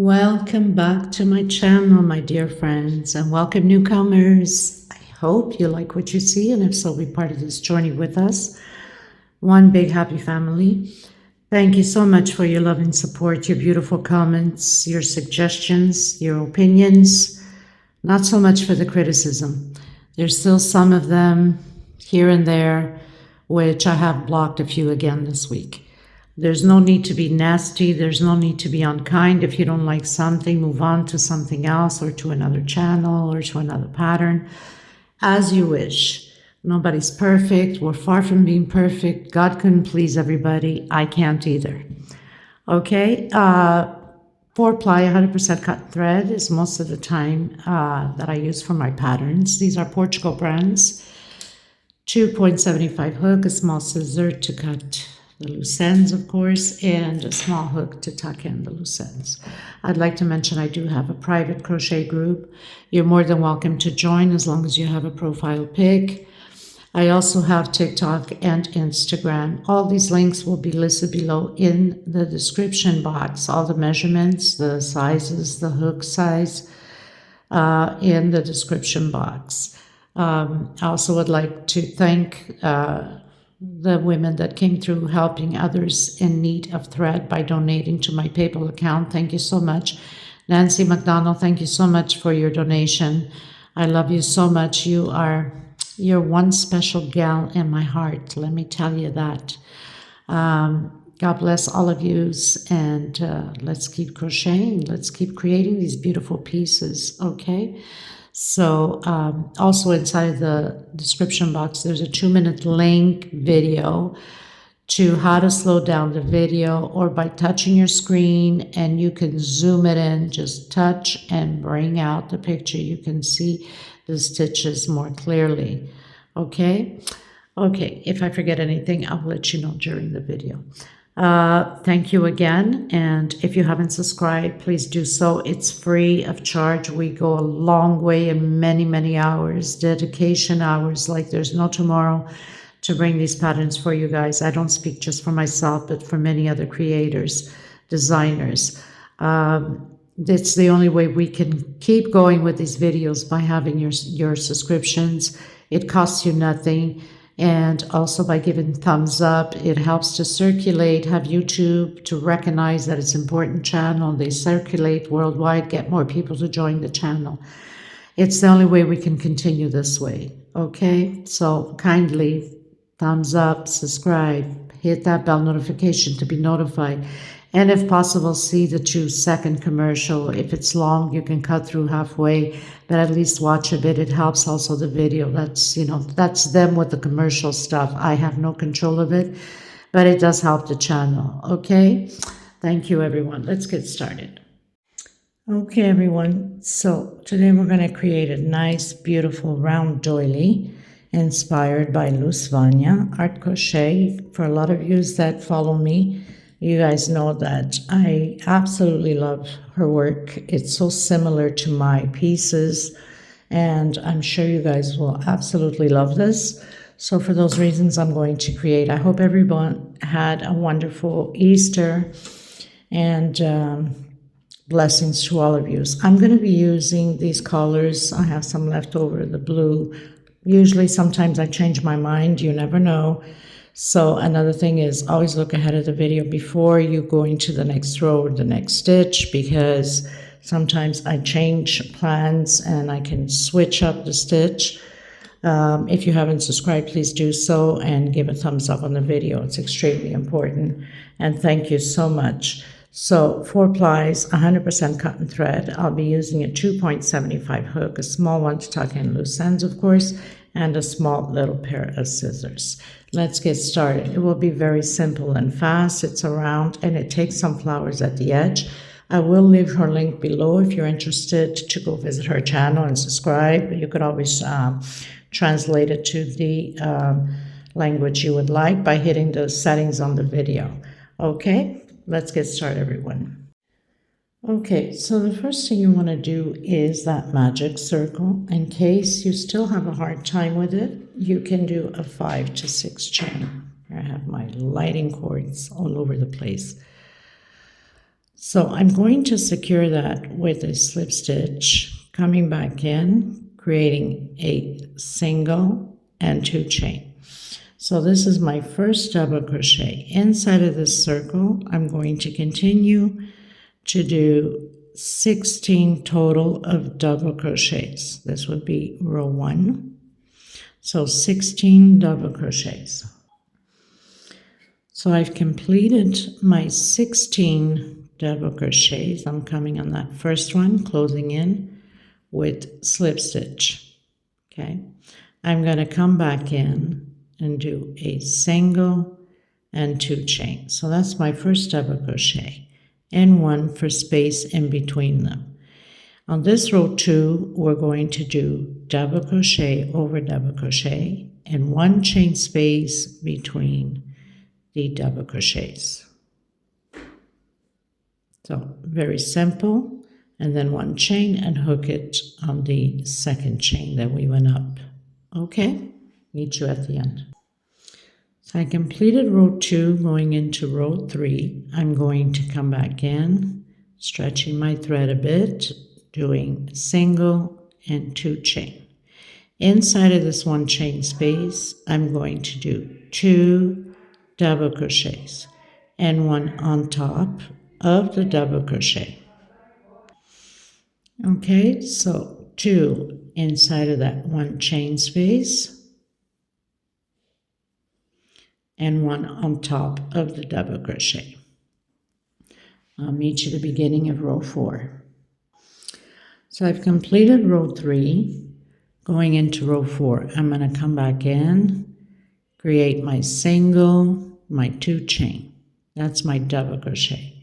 Welcome back to my channel, my dear friends, and welcome newcomers. I hope you like what you see, and if so, be part of this journey with us. One big happy family. Thank you so much for your love and support, your beautiful comments, your suggestions, your opinions. Not so much for the criticism. There's still some of them here and there, which I have blocked a few again this week. There's no need to be nasty. There's no need to be unkind. If you don't like something, move on to something else or to another channel or to another pattern, as you wish. Nobody's perfect. We're far from being perfect. God couldn't please everybody. I can't either. Okay. 4-ply 100% cotton thread is most of the time that I use for my patterns. These are Portugal brands. 2.75 hook, a small scissor to cut the loose ends, of course, and a small hook to tuck in the loose ends. I'd like to mention I do have a private crochet group. You're more than welcome to join as long as you have a profile pic. I also have TikTok and Instagram. All these links will be listed below in the description box. All the measurements, the sizes, the hook size in the description box. I also would like to thank the women that came through helping others in need of thread by donating to my PayPal account. Thank you so much. Nancy McDonald, thank you so much for your donation. I love you so much. You're one special gal in my heart. Let me tell you that. God bless all of you, and let's keep crocheting. Let's keep creating these beautiful pieces, okay? So also inside the description box, there's a 2-minute link video to how to slow down the video, or by touching your screen and you can zoom it in, just touch and bring out the picture. You can see the stitches more clearly. Okay. If I forget anything, I'll let you know during the video. Thank you again, and if you haven't subscribed, please do so. It's free of charge. We go a long way in many hours, dedication hours, like there's no tomorrow, to bring these patterns for you guys. I don't speak just for myself, but for many other creators, designers. It's the only way we can keep going with these videos, by having your subscriptions. It costs you nothing. And also by giving thumbs up, it helps to circulate, have YouTube to recognize that it's an important channel. They circulate worldwide, get more people to join the channel. It's the only way we can continue this way, okay? So kindly thumbs up, subscribe, hit that bell notification to be notified. And if possible, see the 2-second commercial. If it's long, you can cut through halfway, but at least watch a bit. It helps also the video. That's them with the commercial stuff. I have no control of it, but it does help the channel, okay? Thank you, everyone. Let's get started. Okay, everyone. So today we're going to create a nice, beautiful round doily inspired by Vanya Art Crochet. For a lot of you that follow me, you guys know that I absolutely love her work. It's so similar to my pieces, and I'm sure you guys will absolutely love this. So for those reasons, I'm going to create. I hope everyone had a wonderful Easter, and blessings to all of you. I'm going to be using these colors. I have some left over, the blue. Usually, sometimes I change my mind. You never know. So another thing is, always look ahead of the video before you go into the next row or the next stitch, because sometimes I change plans and I can switch up the stitch. If you haven't subscribed, please do so and give a thumbs up on the video. It's extremely important. And thank you so much. So 4 plies, 100% cotton thread. I'll be using a 2.75 hook, a small one to tuck in loose ends, of course, and a small little pair of scissors. Let's get started. It will be very simple and fast. It's a round and it takes some flowers at the edge. I will leave her link below if you're interested to go visit her channel and subscribe. You could always translate it to the language you would like by hitting the settings on the video. Okay, let's get started, everyone. Okay, so the first thing you want to do is that magic circle. In case you still have a hard time with it, you can do a 5 to 6 chain. I have my lighting cords all over the place. So I'm going to secure that with a slip stitch, coming back in, creating a single and 2 chain. So this is my first double crochet. Inside of this circle, I'm going to continue to do 16 total of double crochets. This would be row 1. So 16 double crochets. So I've completed my 16 double crochets. I'm coming on that first one, closing in with slip stitch. Okay, I'm going to come back in and do a single and 2 chains. So that's my first double crochet, and 1 for space in between them. On this row 2, we're going to do double crochet over double crochet and 1 chain space between the double crochets. So very simple, and then 1 chain and hook it on the second chain that we went up. Okay, meet you at the end. So I completed row 2, going into row 3. I'm going to come back in, stretching my thread a bit, doing single and 2 chain. Inside of this 1 chain space, I'm going to do 2 double crochets and 1 on top of the double crochet. Okay, so 2 inside of that 1 chain space and 1 on top of the double crochet. I'll meet you at the beginning of row 4. So I've completed row 3, going into row 4. I'm going to come back in, create my single, my 2 chain. That's my double crochet.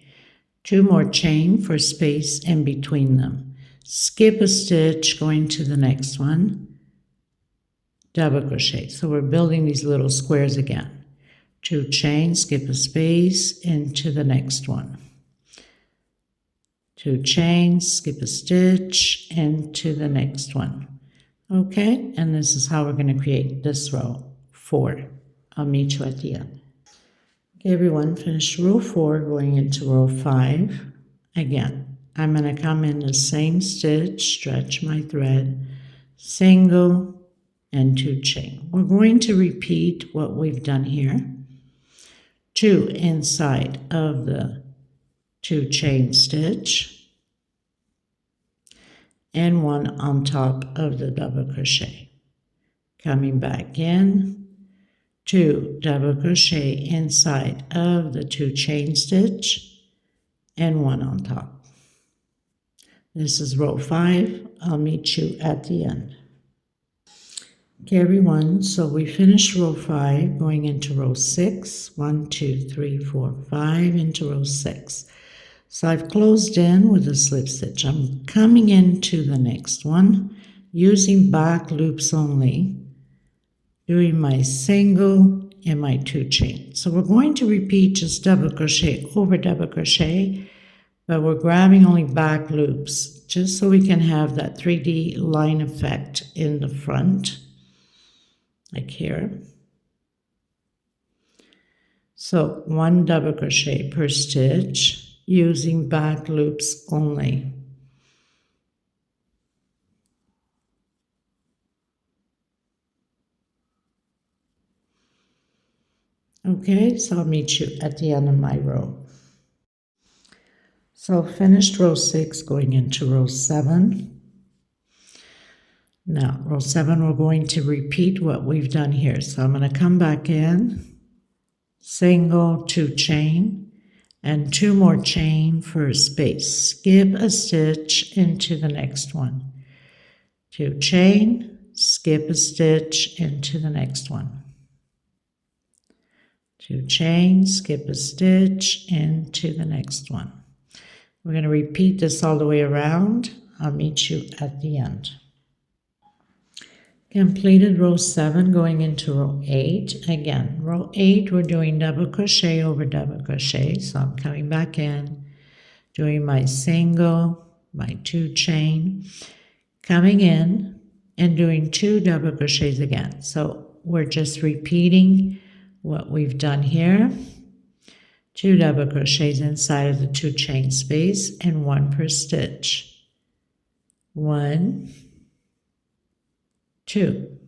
2 more chain for space in between them. Skip a stitch, going to the next one, double crochet. So we're building these little squares again. 2 chains, skip a space, into the next one. 2 chains, skip a stitch, into the next one. Okay, and this is how we're going to create this row 4. I'll meet you at the end. Okay, everyone, finished row 4, going into row 5. Again, I'm going to come in the same stitch, stretch my thread, single and 2 chain. We're going to repeat what we've done here. 2 inside of the 2 chain stitch and 1 on top of the double crochet. Coming back in, 2 double crochet inside of the 2 chain stitch and 1 on top. This is row 5. I'll meet you at the end. Okay, everyone, so we finished row 5, going into row 6. 1, 2, 3, 4, 5, into row 6. So I've closed in with a slip stitch. I'm coming into the next one, using back loops only, doing my single and my 2 chain. So we're going to repeat just double crochet over double crochet, but we're grabbing only back loops, just so we can have that 3D line effect in the front, like here. So 1 double crochet per stitch, using back loops only. Okay, so I'll meet you at the end of my row. So finished row 6, going into row 7. Now, row 7, we're going to repeat what we've done here. So I'm going to come back in, single, 2 chain, and 2 more chain for space. Skip a stitch into the next one. 2 chain, skip a stitch into the next one. 2 chain, skip a stitch into the next one. We're going to repeat this all the way around. I'll meet you at the end. Completed row 7, going into row 8. Again, row 8, we're doing double crochet over double crochet. So I'm coming back in, doing my single, my 2 chain, coming in and doing 2 double crochets again. So we're just repeating what we've done here. 2 double crochets inside of the 2 chain space and 1 per stitch. 1, 2,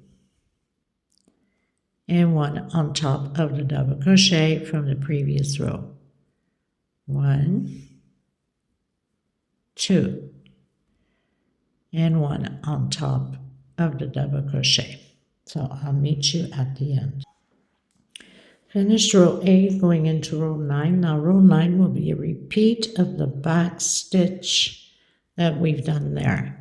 and 1 on top of the double crochet from the previous row. 1, 2, and 1 on top of the double crochet. So I'll meet you at the end. Finished row 8 going into row 9. Now row 9 will be a repeat of the back stitch that we've done there.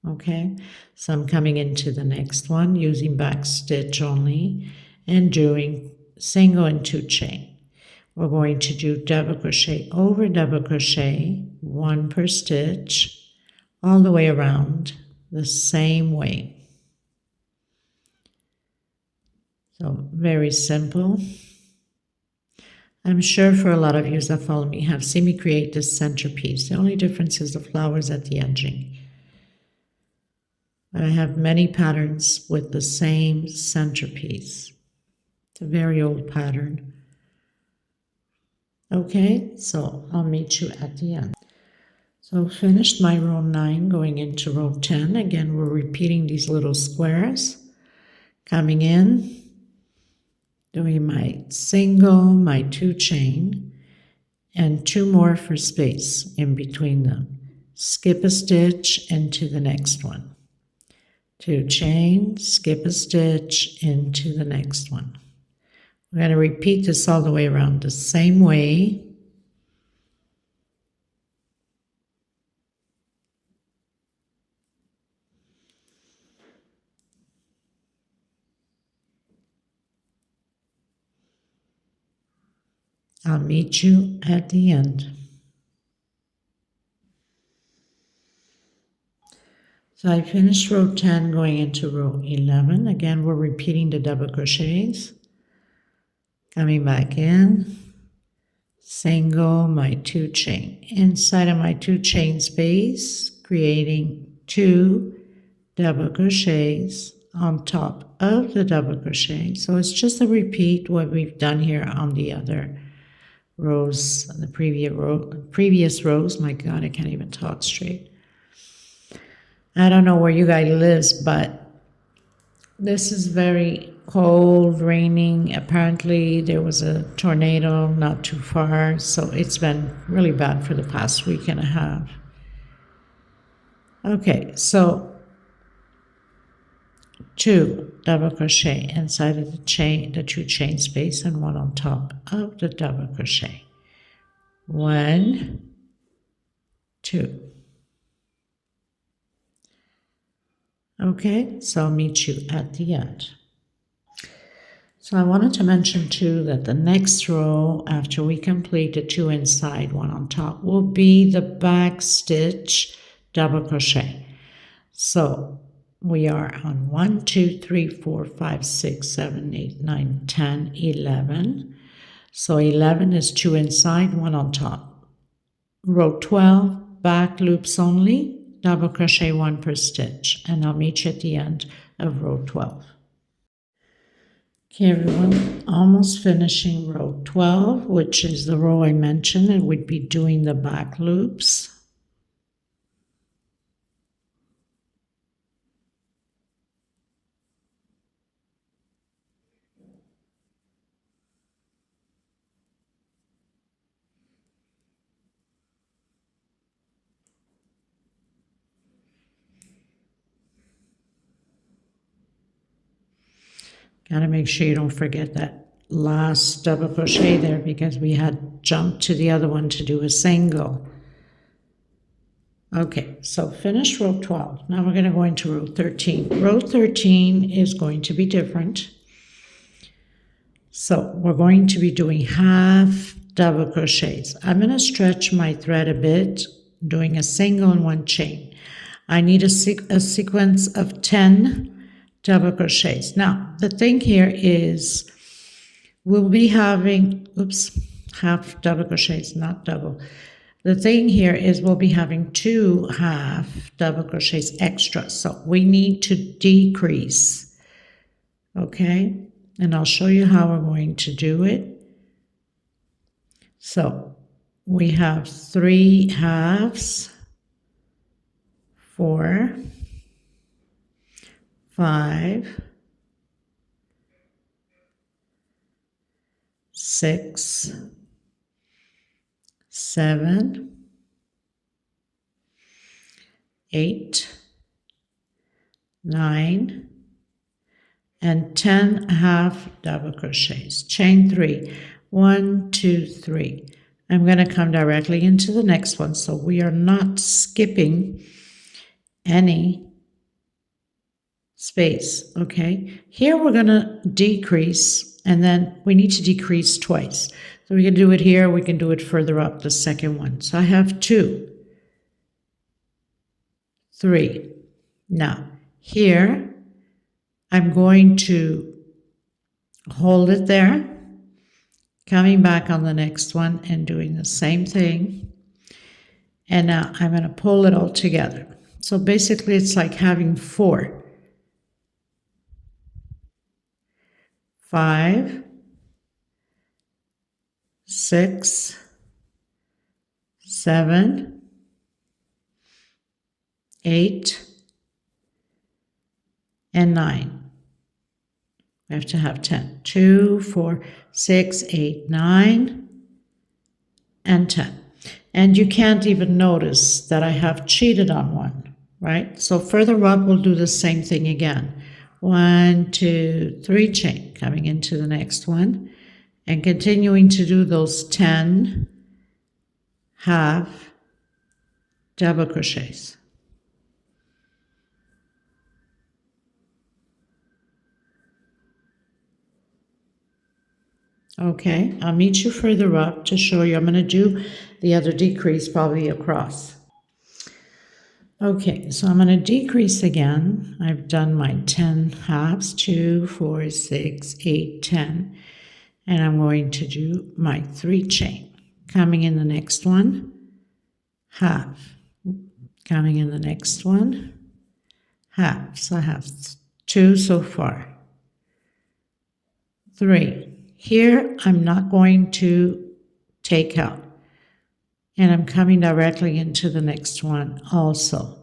Okay, so I'm coming into the next one using back stitch only and doing single and 2 chain. We're going to do double crochet over double crochet, 1 per stitch, all the way around the same way. So very simple. I'm sure for a lot of you that follow me have seen me create this centerpiece. The only difference is the flowers at the edging. But I have many patterns with the same centerpiece. It's a very old pattern. Okay, so I'll meet you at the end. So finished my row 9 going into row 10. Again, we're repeating these little squares. Coming in, doing my single, my 2 chain, and 2 more for space in between them. Skip a stitch into the next one. 2 chain, skip a stitch into the next one. We're going to repeat this all the way around the same way. I'll meet you at the end. So I finished row 10 going into row 11. Again, we're repeating the double crochets. Coming back in, single, my 2 chain. Inside of my 2 chain space, creating 2 double crochets on top of the double crochet. So it's just a repeat what we've done here on the other rows, the previous rows. My God, I can't even talk straight. I don't know where you guys live, but this is very cold, raining. Apparently there was a tornado not too far, so it's been really bad for the past week and a half. Okay, so 2 double crochet inside of the chain, the 2 chain space, and 1 on top of the double crochet. 1, 2. Okay, so I'll meet you at the end. So I wanted to mention too that the next row after we complete the 2 inside, 1 on top will be the back stitch double crochet. So we are on 1, 2, 3, 4, 5, 6, 7, 8, 9, 10, 11. So 11 is 2 inside, 1 on top. Row 12, back loops only, double crochet 1 per stitch, and I'll meet you at the end of row 12. Okay, everyone, almost finishing row 12, which is the row I mentioned, and we'd be doing the back loops. Gotta make sure you don't forget that last double crochet there because we had jumped to the other one to do a single. Okay, so finish row 12. Now we're going to go into row 13. Row 13 is going to be different. So we're going to be doing half double crochets. I'm going to stretch my thread a bit, doing a single and 1 chain. I need a sequence of 10 double crochets. Now, the thing here is we'll be having, half double crochets, not double. The thing here is we'll be having 2 half double crochets extra. So we need to decrease, okay? And I'll show you how we're going to do it. So we have 3 halves, 4, 5, 6, 7, 8, 9, and 10 half double crochets. Chain 3. 1, 2, 3. I'm going to come directly into the next one, so we are not skipping any space, okay? Here we're going to decrease, and then we need to decrease twice. So we can do it here, we can do it further up, the second one. So I have 2, 3. Now, here, I'm going to hold it there, coming back on the next one and doing the same thing. And now I'm going to pull it all together. So basically it's like having 4, 5, 6, 7, 8, and 9. We have to have 10. 2, 4, 6, 8, 9, and 10. And you can't even notice that I have cheated on one, right? So further up, we'll do the same thing again. 1, 2, 3 chain, coming into the next one, and continuing to do those 10 half double crochets. Okay, I'll meet you further up to show you. I'm going to do the other decrease probably across. Okay, so I'm going to decrease again. I've done my 10 halves, 2, 4, 6, 8, 10. And I'm going to do my 3 chain. Coming in the next one, half. Coming in the next one, half. So I have 2 so far. 3. Here, I'm not going to take out. And I'm coming directly into the next one also.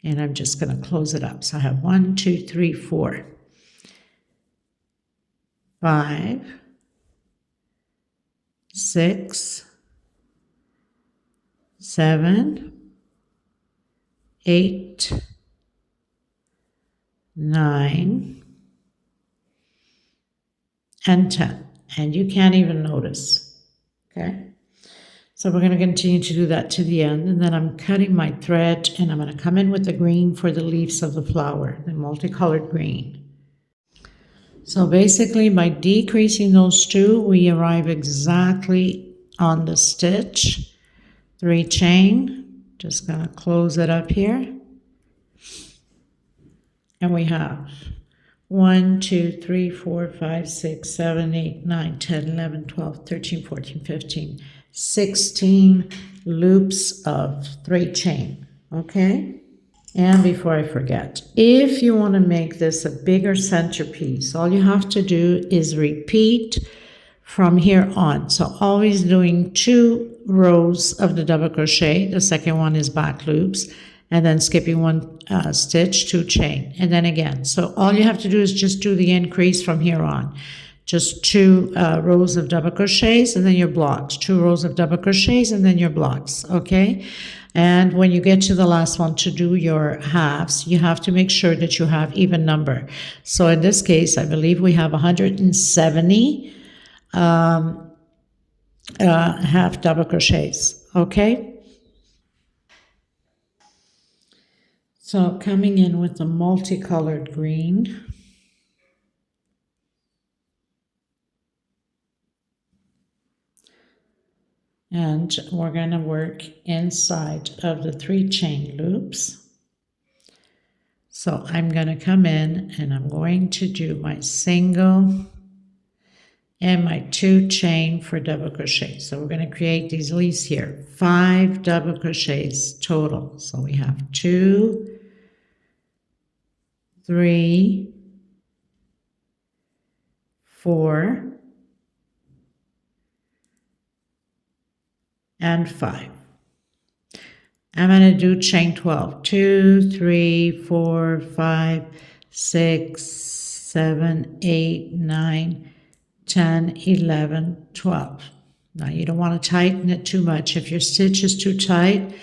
And I'm just going to close it up. So I have 1, 2, 3, 4, 5, 6, 7, 8, 9, and 10. And you can't even notice, okay? So we're going to continue to do that to the end, and then I'm cutting my thread, and I'm going to come in with the green for the leaves of the flower, the multicolored green. So basically, by decreasing those 2, we arrive exactly on the stitch. 3 chain, just going to close it up here. And we have 1, 2, 3, 4, 5, 6, 7, 8, 9, 10, 11, 12, 13, 14, 15, 16 loops of 3 chain, okay? And before I forget, if you want to make this a bigger centerpiece, all you have to do is repeat from here on. So always doing 2 rows of the double crochet. The second one is back loops, and then skipping 1 stitch, 2 chain, and then again. So all you have to do is just do the increase from here on. Just 2 rows of double crochets, and then your blocks. 2 rows of double crochets, and then your blocks, okay? And when you get to the last one to do your halves, you have to make sure that you have even number. So in this case, I believe we have 170 half double crochets, okay? So coming in with the multicolored green, and we're going to work inside of the 3 chain loops. So I'm going to come in and I'm going to do my single and my 2 chain for double crochet. So we're going to create these leaves here, 5 double crochets total. So we have 2, 3, 4, and 5. I'm going to do chain 12. 2, 3, 4, 5, 6, 7, 8, 9, 10, 11, 12. Now you don't want to tighten it too much. If your stitch is too tight,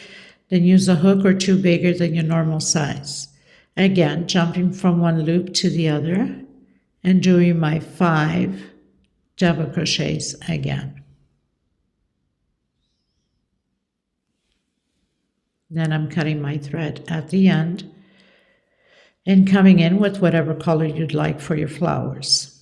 then use a hook or two bigger than your normal size. Again, jumping from one loop to the other and doing my 5 double crochets again. Then I'm cutting my thread at the end and coming in with whatever color you'd like for your flowers.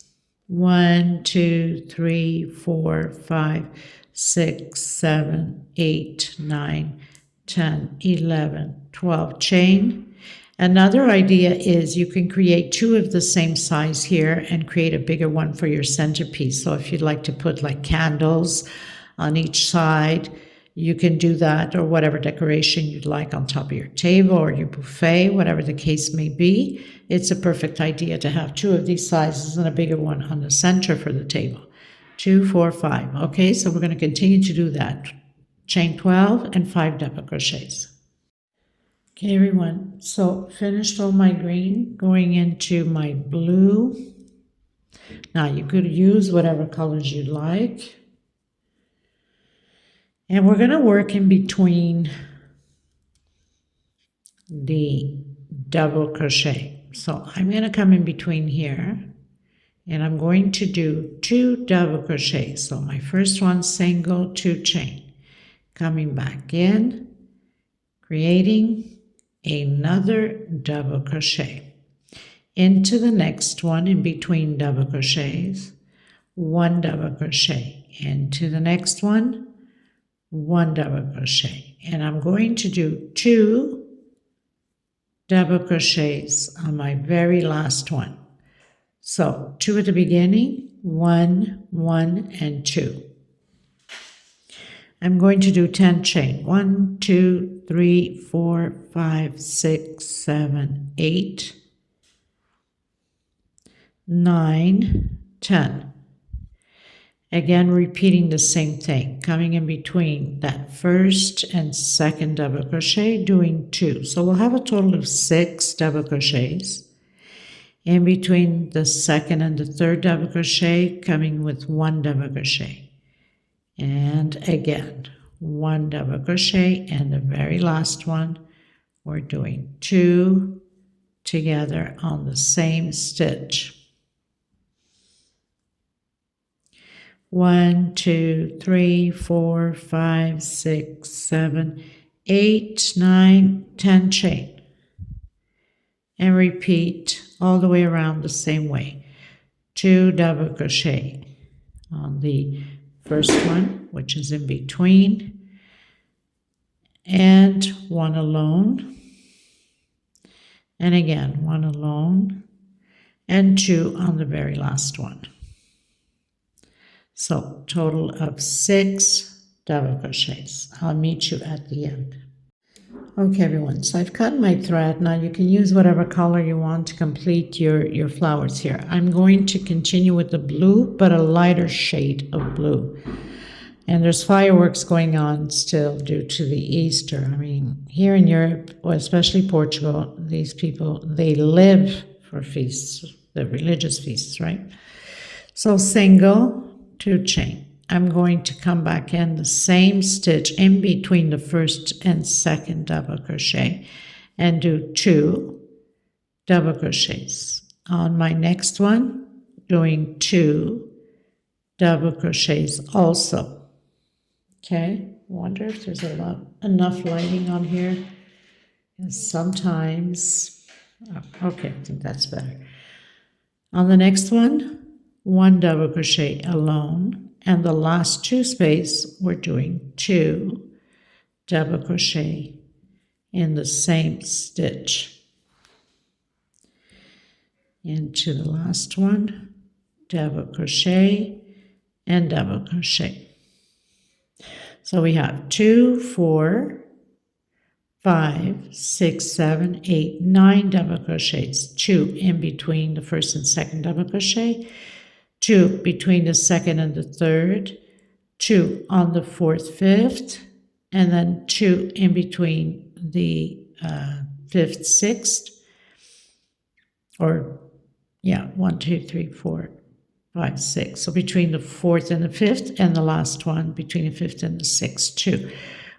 1, 2, 3, 4, 5, 6, 7, 8, 9, 10, 11, 12 chain. Another idea is you can create 2 of the same size here and create a bigger one for your centerpiece. So if you'd like to put like candles on each side, you can do that, or whatever decoration you'd like on top of your table or your buffet, whatever the case may be. It's a perfect idea to have 2 of these sizes and a bigger one on the center for the table. 2, 4, 5. Okay, so we're going to continue to do that. Chain 12 and 5 double crochets. Okay, everyone, so finished all my green, going into my blue. Now you could use whatever colors you like. And we're going to work in between the double crochet. So I'm going to come in between here and I'm going to do 2 double crochets. So my first one, single, 2 chain, coming back in, creating another double crochet into the next one in between double crochets, 1 double crochet into the next one, 1 double crochet, and I'm going to do 2 double crochets on my very last one. So 2 at the beginning, 1, 1, and 2. I'm going to do 10 chain. 1, 2, 3, 4, 5, 6, 7, 8, 9, 10. Again, repeating the same thing, coming in between that first and second double crochet, doing 2. So we'll have a total of 6 double crochets. In between the second and the third double crochet, coming with 1 double crochet. And again, 1 double crochet, and the very last one, we're doing 2 together on the same stitch. 1, 2, 3, 4, 5, 6, 7, 8, 9, 10 chain. And repeat all the way around the same way. 2 double crochet on the first one, which is in between, and 1 alone. And again, 1 alone, and 2 on the very last one. So total of 6 double crochets. I'll meet you at the end. Okay, everyone, so I've cut my thread. Now you can use whatever color you want to complete your flowers here. I'm going to continue with the blue, but a lighter shade of blue. And there's fireworks going on still due to the Easter. I mean, here in Europe, or especially Portugal, these people, they live for feasts, the religious feasts, right? So single, 2 chain. I'm going to come back in the same stitch in between the first and second double crochet and do 2 double crochets. On my next one, doing 2 double crochets also. Okay, I wonder if there's enough lighting on here. And sometimes, okay, I think that's better. On the next one, 1 double crochet alone, and the last 2 space we're doing 2 double crochet in the same stitch. Into the last one, double crochet and double crochet. So we have 2, 4, 5, 6, 7, 8, 9 double crochets, 2 in between the first and second double crochet, 2 between the second and the third, 2 on the 4th, 5th, and then 2 in between the 5th, 6th, or yeah, 1, 2, 3, 4, 5, 6. So between the 4th and the 5th, and the last one between the 5th and the 6th, 2.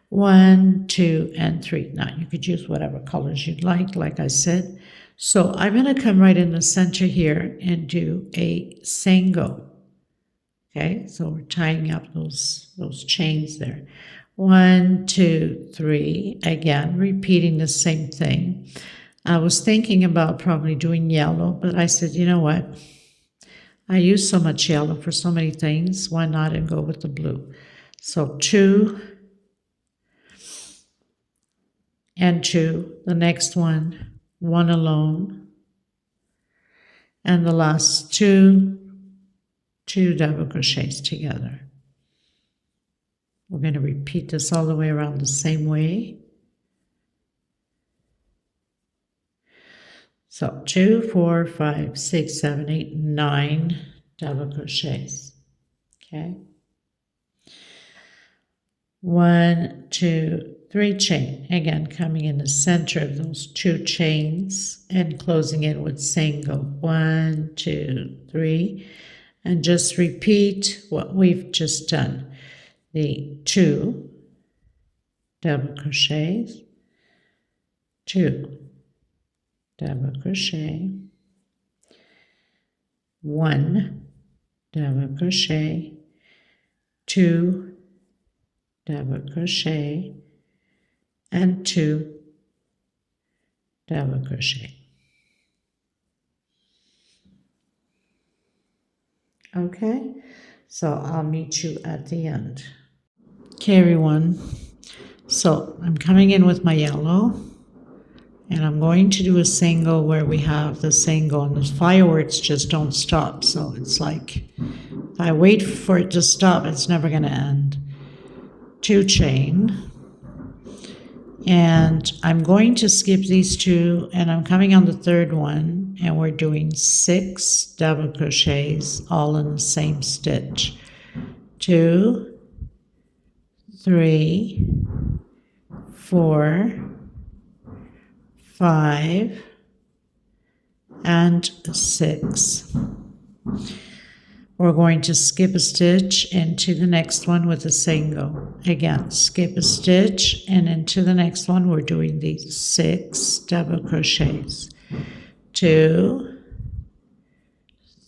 1, 2, and 3. Now you could use whatever colors you'd like I said. So I'm going to come right in the center here and do a single. Okay, so we're tying up those chains there. 1, 2, 3. Again, repeating the same thing. I was thinking about probably doing yellow, but I said, you know what? I use so much yellow for so many things. Why not and go with the blue? So 2 and 2. The next one, 1 alone. And the last 2 double crochets together. We're going to repeat this all the way around the same way. So 2, 4, 5, 6, 7, 8, 9 double crochets. Okay. 1, 2, 3 chain. Again, coming in the center of those 2 chains and closing it with single. 1, 2, 3. And just repeat what we've just done. The 2 double crochets, 2 double crochet, 1 double crochet, 2 double crochet, and 2 double crochet. Okay, so I'll meet you at the end. Okay, everyone, so I'm coming in with my yellow, and I'm going to do a single where we have the single, and the fireworks just don't stop. So it's like, if I wait for it to stop, it's never going to end. 2 chain, and I'm going to skip these 2, and I'm coming on the 3rd one, and we're doing 6 double crochets all in the same stitch. 2, 3, 4, 5, and 6. We're going to skip a stitch into the next one with a single. Again, skip a stitch, and into the next one we're doing these 6 double crochets. 2,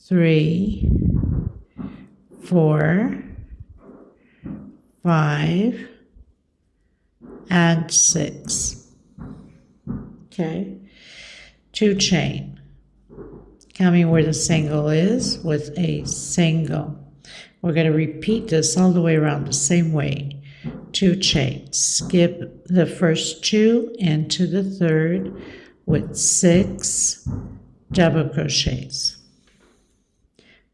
3, 4, 5, and 6. Okay, 2 chain. Coming where the single is with a single. We're going to repeat this all the way around the same way. 2 chains. Skip the first 2 into the 3rd with 6 double crochets.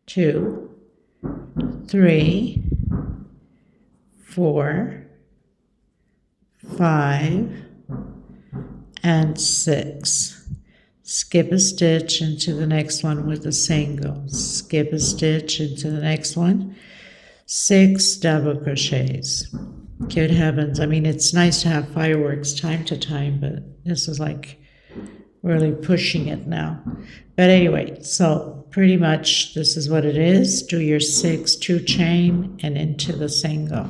2, 3, 4, 5, and 6. Skip a stitch into the next one with a single. Skip a stitch into the next one. 6 double crochets. Good heavens. I mean, it's nice to have fireworks time to time, but this is like really pushing it now. But anyway, so pretty much this is what it is. Do your 6 2 chain and into the single.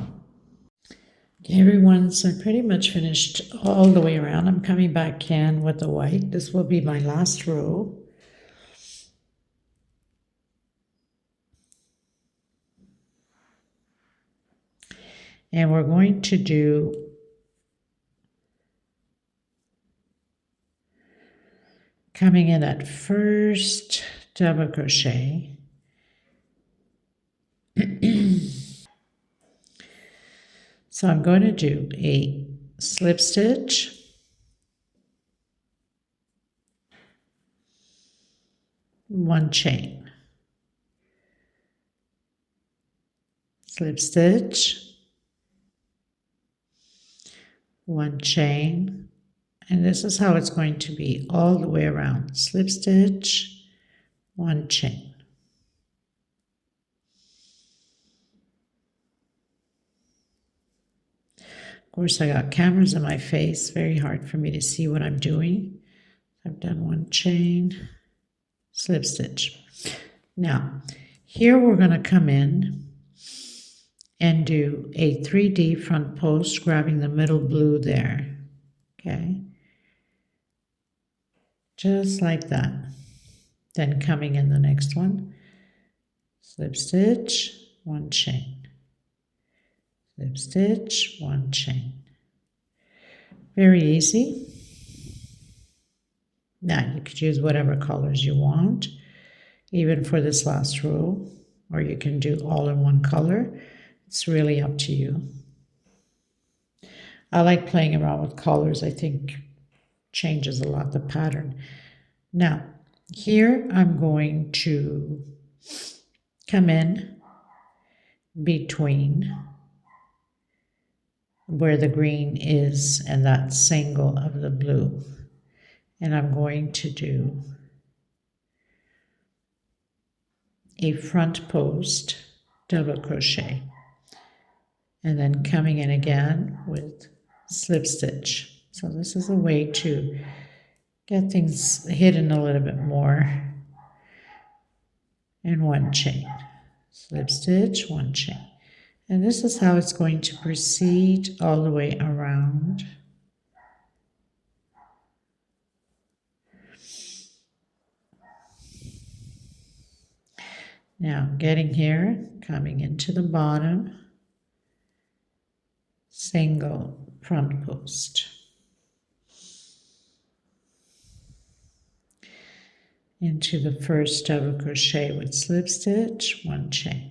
Okay, everyone, so I pretty much finished all the way around. I'm coming back in with the white. This will be my last row. And we're going to do coming in at first double crochet. So I'm going to do a slip stitch, one chain, slip stitch, one chain, and this is how it's going to be all the way around. Slip stitch, one chain. course, I got cameras in my face, very hard for me to see what I'm doing. I've done one chain, slip stitch. Now, here we're going to come in and do a 3D front post, grabbing the middle blue there, okay? Just like that. Then coming in the next one, slip stitch, one chain, slip stitch, one chain. Very easy. Now you could use whatever colors you want, even for this last row, or you can do all in one color. It's really up to you. I like playing around with colors. I think changes a lot the pattern. Now, here I'm going to come in between where the green is and that single of the blue. And I'm going to do a front post double crochet. And then coming in again with slip stitch. So this is a way to get things hidden a little bit more. And one chain, slip stitch, one chain. And this is how it's going to proceed all the way around. Now getting here, coming into the bottom, single front post. Into the first double crochet with slip stitch, one chain.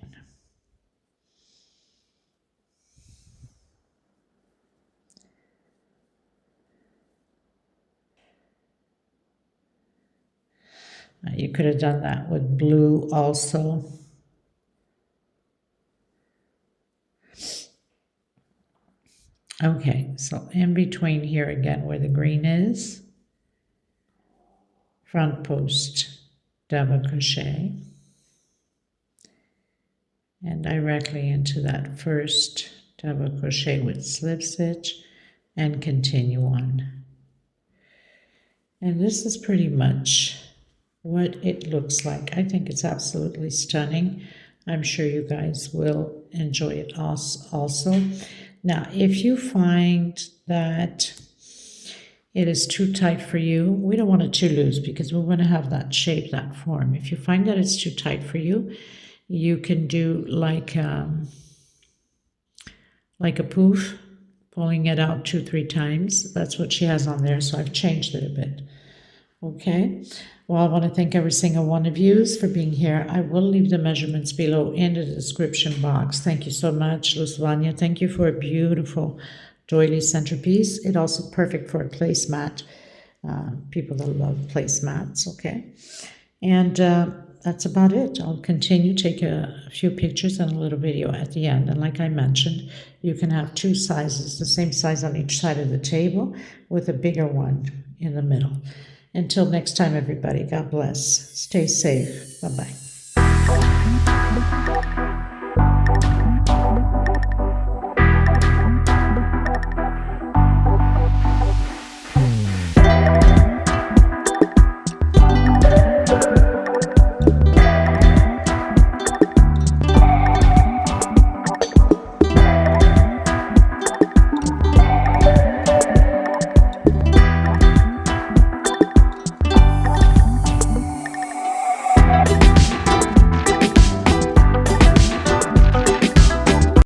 Now you could have done that with blue also. Okay, so in between here again where the green is, front post double crochet, and directly into that first double crochet with slip stitch and continue on. And this is pretty much what it looks like. I think it's absolutely stunning. I'm sure you guys will enjoy it also. Now, if you find that it is too tight for you, we don't want it too loose because we want to have that shape, that form. If you find that it's too tight for you, you can do like a poof, pulling it out 2-3 times. That's what she has on there, so I've changed it a bit. Okay, well, I want to thank every single one of you for being here. I will leave the measurements below in the description box. Thank you so much, Luzvania. Thank you for a beautiful doily centerpiece. It's also perfect for a placemat. People that love placemats, okay? And that's about it. I'll continue, take a few pictures and a little video at the end. And like I mentioned, you can have 2 sizes, the same size on each side of the table with a bigger one in the middle. Until next time, everybody, God bless. Stay safe. Bye-bye.